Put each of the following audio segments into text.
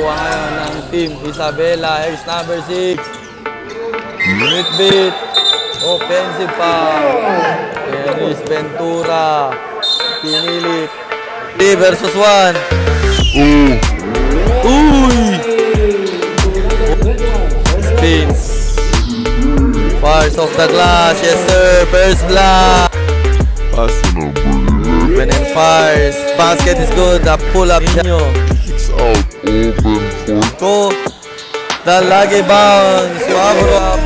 nakuha ngayon ng Team Isabela. Here's number 6. Beat. Offensive foul. And here's Ventura. Pinilit. 3 versus 1. Uy! Spins. Fires off the glass. Yes, sir. First block. Pass to number 11. Open and fires. Basket is good. The pull-up nyo. Kicks out. Open for Go. The lagi bounce. Suabro up.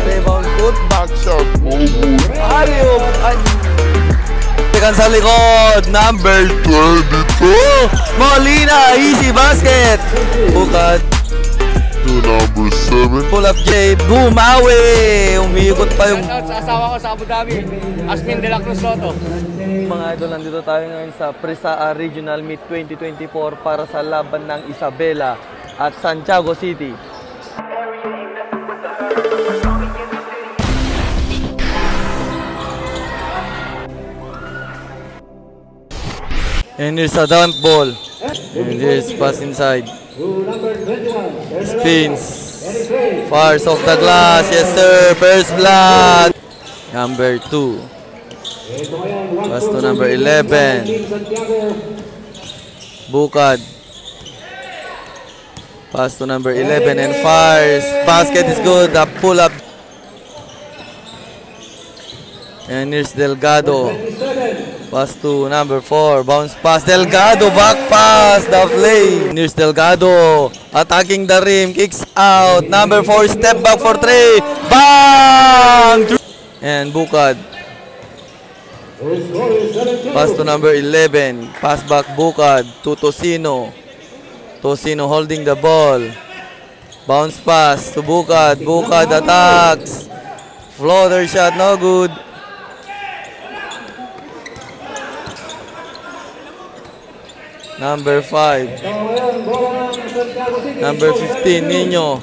Rebound. Put back. shot. No good. Ayop. Tekan sa likod. Number 22 Molina. Easy basket. Bukad. to number 7. Pull up J. Bumawi. Umiikot pa yung Shoutout sa asawa ko sa Abu Dhabi, Asmin de la Cruz Soto. mga idol. Nandito tayo ngayon sa Presaa Regional Meet 2024 para sa laban ng Isabela at Santiago City. And here's a dump ball. And here's pass inside. Spins. Fires off the glass. Yes, sir. First blood. Number 2. Pass to number 11. Bukad. Pass to number 11 and fires. Basket is good. The pull-up. And here's Delgado. Pass to number 4. Bounce pass. Delgado. Back pass. The play. Here's Delgado. Attacking the rim. Kicks out. Number 4. Step back for 3. Bang! And Bukad. Pass to number 11. Pass back Bukad to Tosino. Tosino holding the ball. Bounce pass to Bukad. Bukad attacks. Floater shot. No good. Number 5. Number 15, Nino.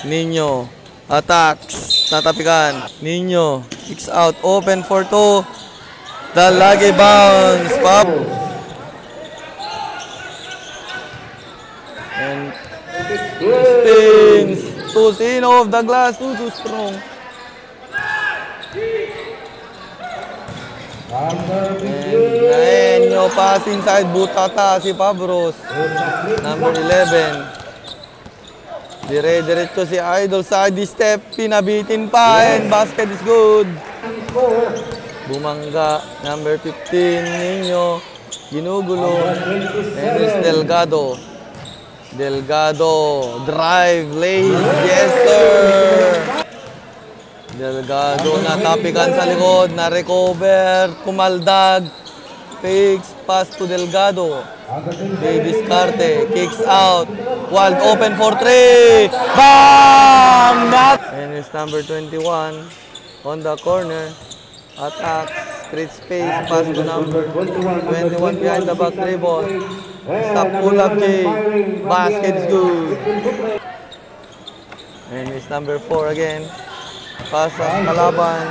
Nino. Attacks. Tatapikan. Nino. Kicks out. Open for 2. The lagi bounce. Pop. And spins. Tosino off the glass. Too strong. And no pass inside. Butata si Pabros. Number 11. Dire-diretso si Idol. Side step. Pinabitin pa. And basket is good. Bumangga. Number 15. Nino. Ginugulo. And it's Delgado. Delgado. Drive. Late. Yes, sir. Delgado natapikan sa likod, na-recover, kumaldag, fakes, pass to Delgado. They discarte, kicks out, wide open for 3, bam! And it's number 21 on the corner, attack, straight space, pass to number 21 behind the back dribble. Stop pull-up J, basket is good. And it's number 4 again. Pasas kalaban.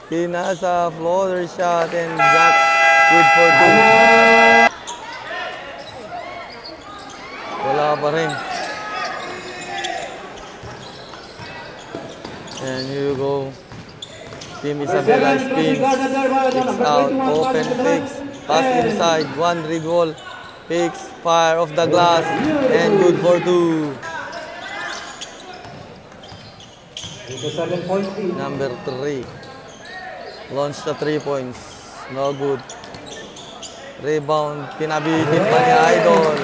Pinasa, floater shot, and that's good for 2. Wala pa rin. And here you go. Team Isabela spins. Kicks out, open, fakes, pass inside, 1 dribble, fakes, fire off the glass, and good for 2. Number 3. Launch the 3 points. No good. Rebound. Pinabitin pa ni Idol.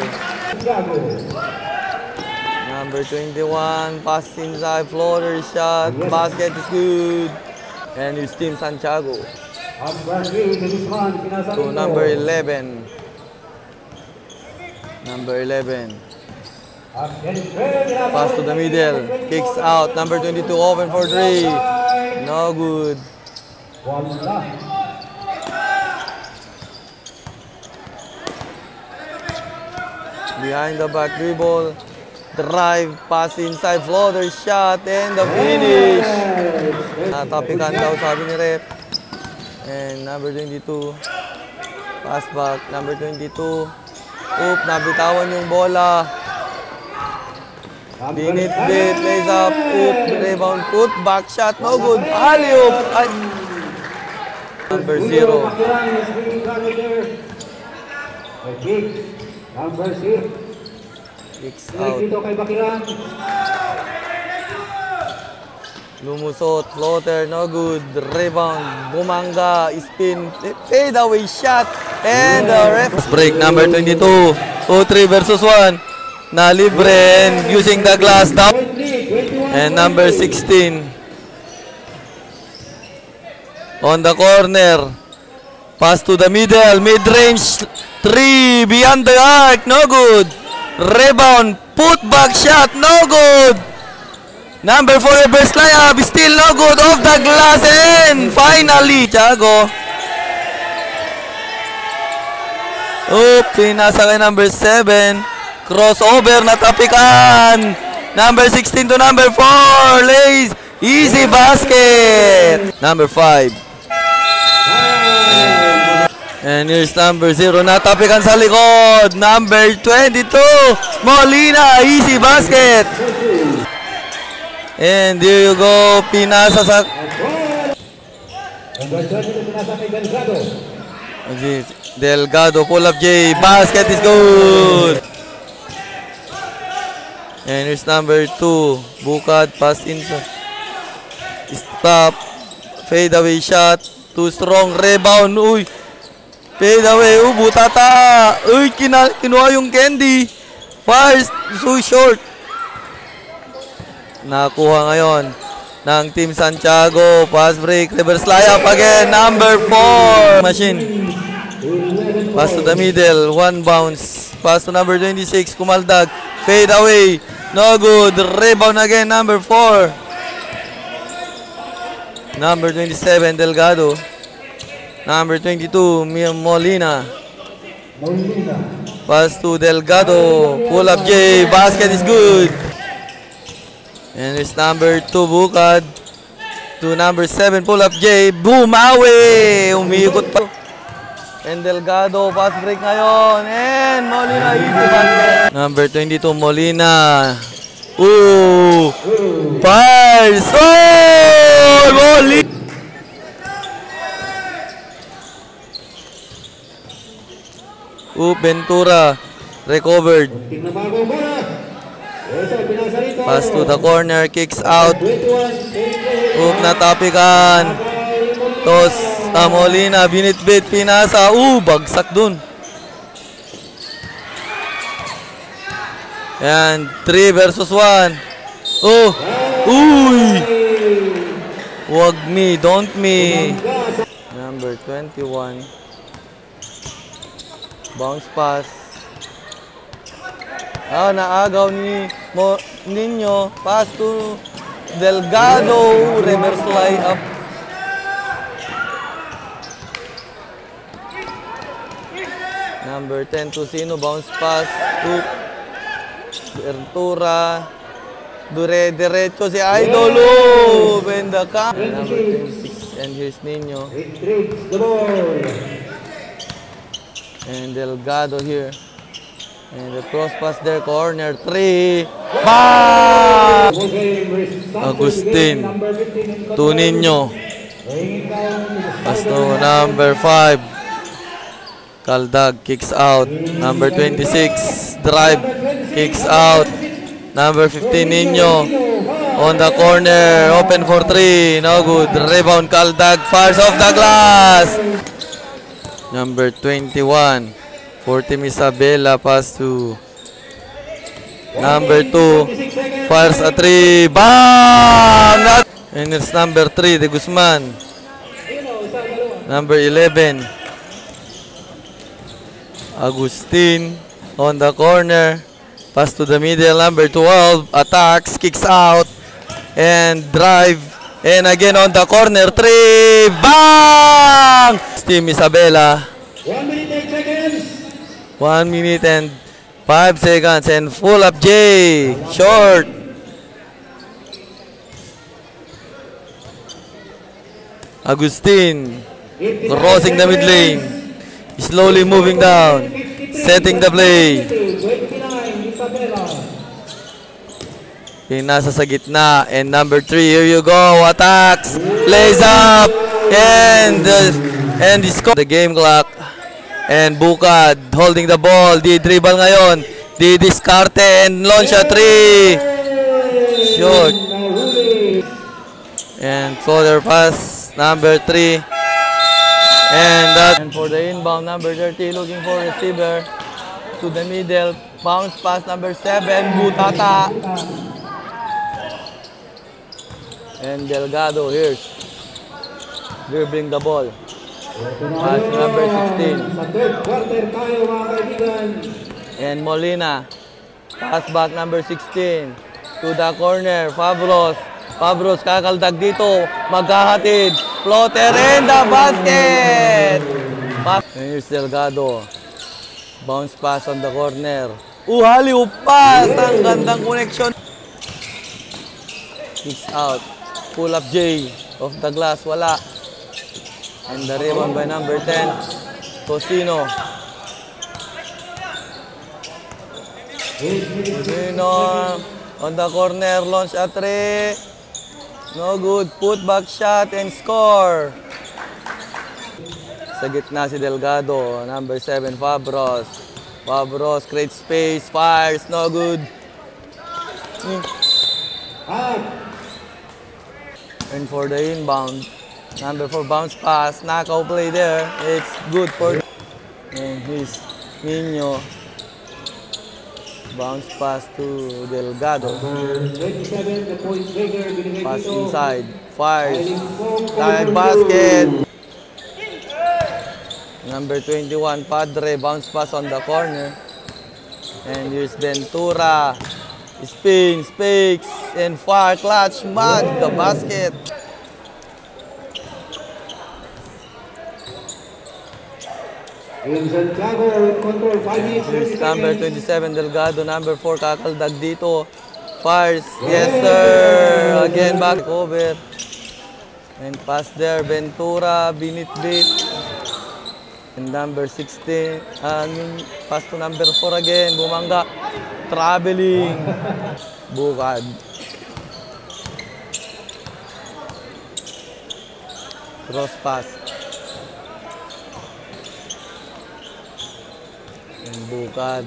Number 21. Pass inside. Floater shot. Basket is good. And it's Team Santiago. To number 11. Number 11. Pass to the middle. Kicks out. Number 22 open for 3. No good. Behind the back dribble. Drive. Pass inside. Floater shot. And the finish. Natapikan daw sabi ni Rep. And number 22. Pass back, number 22. Oop, nabitawan yung bola. Binit-bit, lays up. Oop, rebound, put back shot. No good. Alley-oop. Number 0. Kicks out. Lumusot, floater, no good. Rebound, bumangga, spin, fade away shot. And the ref. Break number 22. 2-3 versus 1. Na libre and using the glass down. And number 16. On the corner. Pass to the middle. Mid-range 3. Beyond the arc. No good. Rebound. Put back shot. No good. Number 4 reverse layup. Still no good. Off the glass. And finally, Thiago. Oh, pinasa kay number 7. Crossover na tapikan. Number 16 to number 4. Lays. Easy basket. Number 5. And here's number 0. Natapikan sa likod. Number 22. Molina. Easy basket. And there you go. Pinasa sa... Delgado. Pull up J. Basket is good. And here's number 2. Bukad. Pass inside. Stop. Fade away shot. Too strong. Rebound. Uy. Fade away. Butata. Uy. Kinuha yung candy. Fires. So short. Nakuha ngayon ng Team Santiago. Pass break. Reverse layup again. Number 4. Machine. Pass to the middle. One bounce. Pass to number 26. Kumaldag. Fade away. No good. Rebound again. Number 4. Number 27. Delgado. Number 22. Molina. Pass to Delgado. Pull up J. Basket is good. And it's number 2, Bukad. To number 7, pull up J. Boom! Away! Umiikot pa. And Delgado, pass break ngayon. And Molina, easy basket. Number 22, Molina. Ooh! Fires! Oh! Molina! Ventura. Recovered. Pass to the corner, kicks out. Natapikan. Toss, Molina, binitbit, pinasa. Bagsak dun. And 3 versus 1. Uy! Wag me, don't me. Number 21. Bounce pass. Naagaw ni Nino. Pass to Delgado. Reverse layup. Number 10 to Sino. Bounce pass to Ventura. Diretso si Idolo. Bendaka. Number 26. And here's Nino. And Delgado here. And the cross pass there, corner 3. Bang! Agustin. To Nino. Pass to number 5. Caldag kicks out. Number 26. Drive. Kicks out. Number 15, Nino. On the corner. Open for 3. No good. Rebound, Caldag. Fires off the glass. Number 21. For Team Isabela, pass to number 2. Fires a 3. Bang! And it's number 3, De Guzman. Number 11. Agustin on the corner. Pass to the middle. Number 12. Attacks. Kicks out. And drive. And again on the corner. 3. Bang! Team Isabela. 1 minute 8 seconds. 1 minute and 5 seconds. And full up J. Short. Agustin. Crossing the mid lane. Slowly moving down. Setting the play. 29, Isabela. Yung nasa sa gitna. And number 3, here you go. Attacks. Plays up. And the score. The game clock. And Bukad holding the ball. Di dribble ngayon. Di diskarte. And launch a 3. Short. And floater pass. Number 3. And for the inbound, number 30 looking for receiver. To the middle. Bounce pass number 7. Butata. And Delgado here's dribbling the ball. Pass number 16. Sa third quarter tayo mga kaibigan. And Molina. Pass back number 16. To the corner. Fabros. Fabros kakaldag dito. Maghahatid. Floater in the basket. And here's Delgado. Bounce pass on the corner. Haliw pass. Ang gandang connection. Kicks out. Pull up J. Off the glass. Wala. And the rebound by number 10. Tosino. Tosino. On the corner. Launch a 3. No good. Put back shot and score. Sa gitna si Delgado. Number 7, Fabros. Fabros creates space. Fires. No good. And for the inbound, number 4 bounce pass. Knockout play there. It's good for. And here's Nino. Bounce pass to Delgado. 27, the point taker. Pass inside. Fires. Time basket. Number 21, Padre. Bounce pass on the corner. And here's Ventura. Spins, fakes, and fire. Clutch, mud, the basket. In Santiago, control 5 minutes. Here's number 27, Delgado. Number 4, kakaldag dito. Fires. Yes, sir. Again, back over. And pass there. Ventura. Binit-bit. And number 16. Pass to number 4 again. Bumangga. Traveling. Bukad. Cross pass. And Bukad.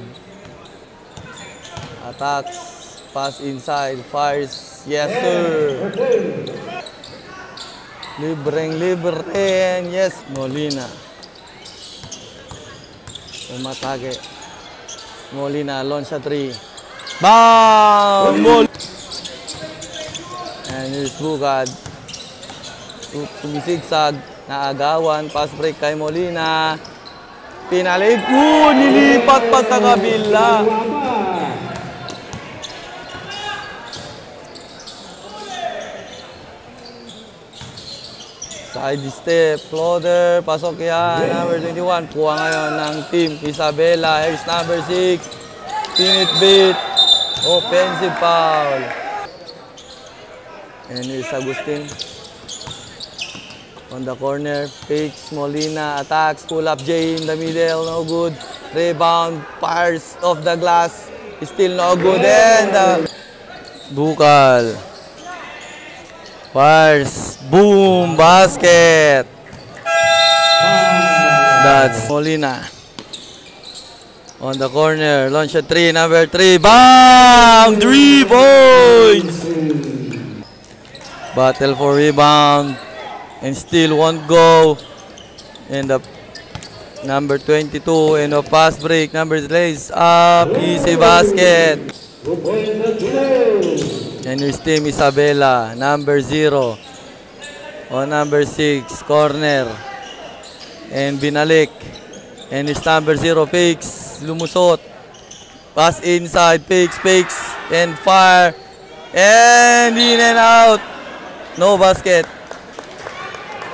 Attacks. Pass inside. Fires. Yes, sir. Libreng. Yes. Molina. Umatake. Molina. Launch a 3. Bam! And here's Bukad. Sumisigsag. Naagawan. Pass break kay Molina. Pinalig. Nilipat pa sa kabila. Side step. Floater. Pasok yan. Number 21. Kuha ngayon ng team. Isabela. Here's number 6. Pinit beat. Offensive foul. And here's Agustin. On the corner, fakes, Molina, attacks, pull up J in the middle, no good. Rebound, fires off the glass, still no good. And Bukal. Fires, boom, basket. That's Molina. On the corner, launch a 3, number 3, bang! 3 points! Battle for rebound. And still won't go. And the number 22 and a pass break. Number 3 lays up. Easy basket. And his team Isabela. Number 0. On number 6. Corner. And binalik. And his number 0 fakes. Lumusot. Pass inside. Fakes. And fire. And in and out. No basket.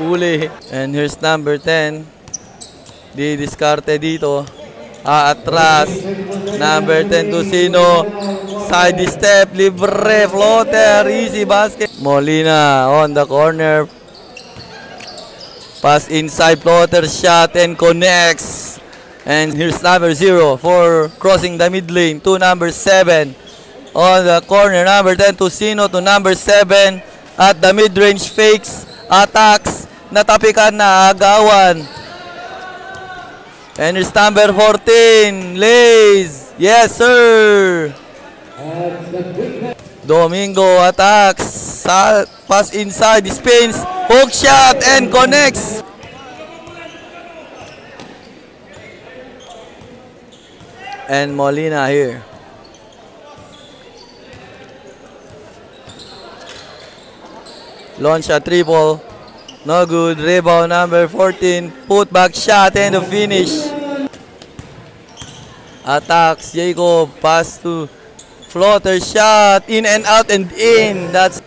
Uli. And here's number 10. Di diskarte dito. Atras. Number 10 Tosino. Side step. Libre. Floater. Easy basket. Molina on the corner. Pass inside, floater shot, and connects. And here's number 0 for crossing the mid lane to number 7. On the corner, number 10, Tosino to number 7. At the mid-range, fakes, attacks, natapikan na, agawan. And here's number 14, Lays. Yes, sir. Domingo attacks, pass inside, spins, hook shot, and connects. And Molina here. Launch a triple. No good. Rebound number 14. Put back shot and the finish. Attacks. Jacob. Pass to floater shot. In and out and in. That's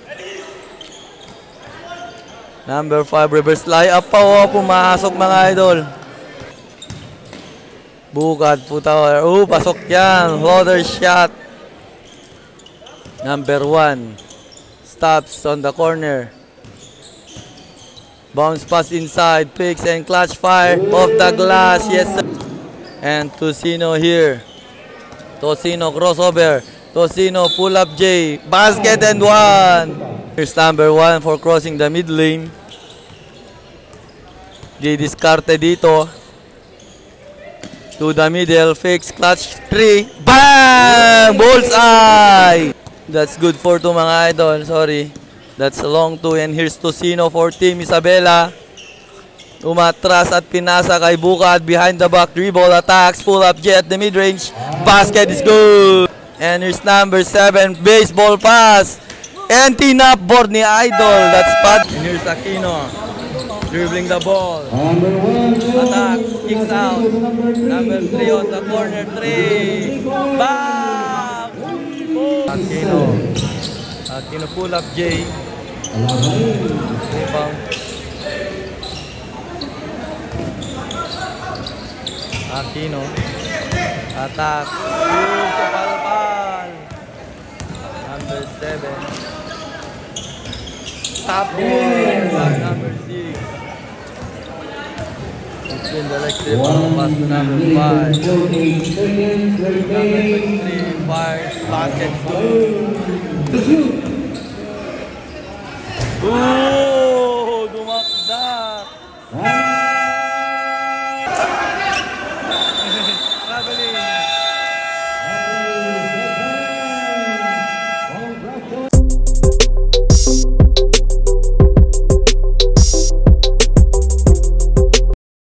number 5. Reverse layup pa. Pumasok mga idol. Bukad po tower. Pasok yan. Floater shot. Number 1. Stops on the corner. Bounce pass inside. Picks and clutch fire. Off the glass. Yes, sir. And Tosino here. Tosino crossover. Tosino pull up J. Basket and 1. Here's number 1 for crossing the mid lane. J discarte dito. To the middle, fix, clutch, 3, bang! Bullseye! That's good for 2 mga idol, sorry. That's a long 2 and here's Tosino for Team Isabela. Umatras at pinasa kay Bukad behind the back, dribble, attacks, pull up jet, the mid-range, basket is good! And here's number 7, baseball pass. And tinapboard ni Idol, that's bad. And here's Aquino. Dribbling the ball. Attack. Kicks out. Number 3 on the corner. 3. Bang! Aquino pull up J. Rebound. Aquino. Attack. Palpal. Number 7. Top number 6. It's in the next pass to number 5. Number 23 fires, basket. Ooh, dumakdak. Traveling.